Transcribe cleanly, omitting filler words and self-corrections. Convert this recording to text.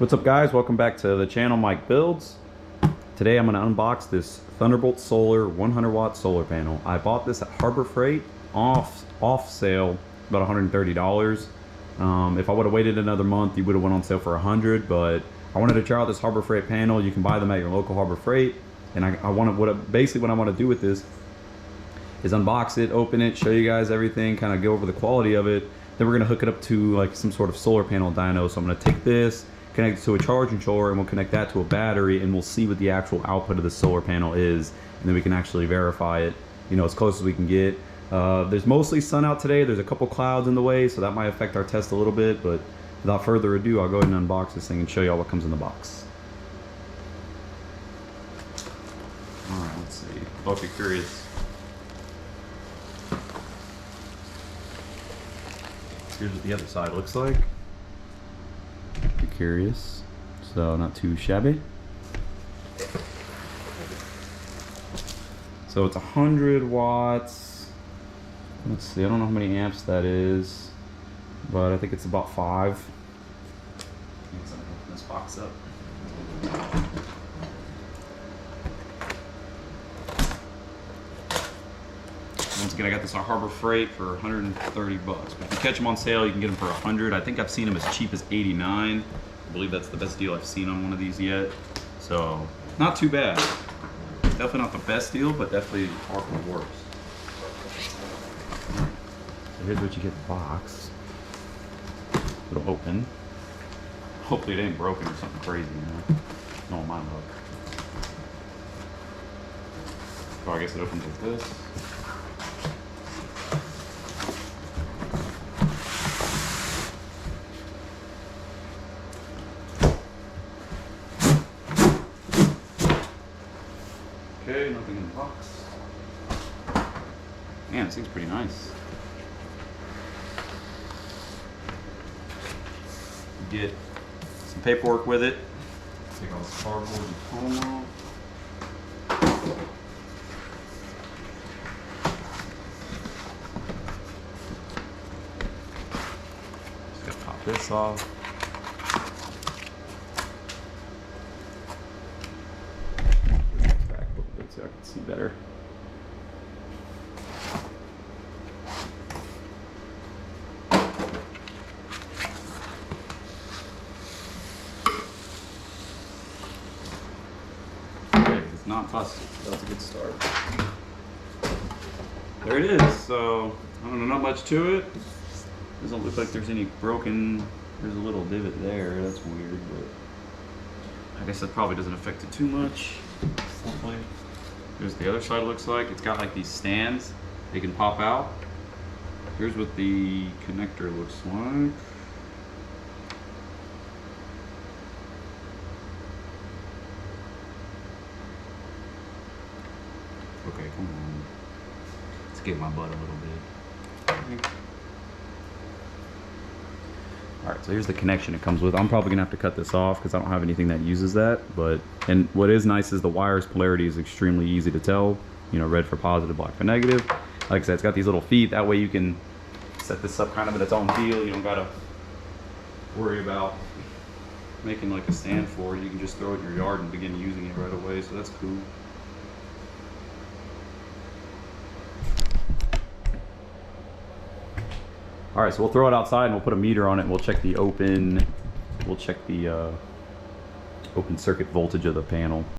What's up guys, welcome back to the channel Mike Builds. Today I'm going to unbox this Thunderbolt Solar 100 watt solar panel. I bought this at Harbor Freight off sale, about $130. If I would have waited another month, you would have went on sale for $100, but I wanted to try out this Harbor Freight panel. You can buy them at your local Harbor Freight, and basically what I want to do with this is unbox it, open it, show you guys everything, kind of go over the quality of it. Then we're going to hook it up to like some sort of solar panel dyno. So I'm going to take this, connect it to a charge controller, and we'll connect that to a battery, and we'll see what the actual output of the solar panel is, and then we can actually verify it, you know, as close as we can get. There's mostly sun out today. There's a couple clouds in the way, so that might affect our test a little bit, but without further ado, I'll go ahead and unbox this thing and show you all what comes in the box. All right, let's see. I'll be curious. Here's what the other side looks like. Be curious. So not too shabby. So it's 100 watts. Let's see, I don't know how many amps that is, but I think it's about 5. Let's open this box up. Once again, I got this on Harbor Freight for 130 bucks. But if you catch them on sale, you can get them for 100. I think I've seen them as cheap as 89. I believe that's the best deal I've seen on one of these yet. So, not too bad. Definitely not the best deal, but definitely far from the worst. So here's what you get in the box. It'll open. Hopefully it ain't broken or something crazy, you know? No, mine look. So I guess it opens like this. Okay, nothing in the box. Man, this thing's pretty nice. You get some paperwork with it. Take all this cardboard and foam off. Just gotta pop this off. So I can see better. Okay, it's not busted. That's a good start. There it is. So I don't know, not much to it. Doesn't look like there's any broken. There's a little divot there. That's weird, but I guess that probably doesn't affect it too much. Hopefully. Here's the other side looks like. It's got like these stands. They can pop out. Here's what the connector looks like. Okay, come on. Let's get my butt a little bit. Alright, so here's the connection it comes with. I'm probably gonna have to cut this off because I don't have anything that uses that, and what is nice is the wire's polarity is extremely easy to tell. You know, red for positive, black for negative. Like I said, it's got these little feet, that way you can set this up kind of in its own feel. You don't gotta worry about making like a stand for it. You can just throw it in your yard and begin using it right away, so that's cool. All right, so we'll throw it outside and we'll put a meter on it and we'll check the open circuit voltage of the panel.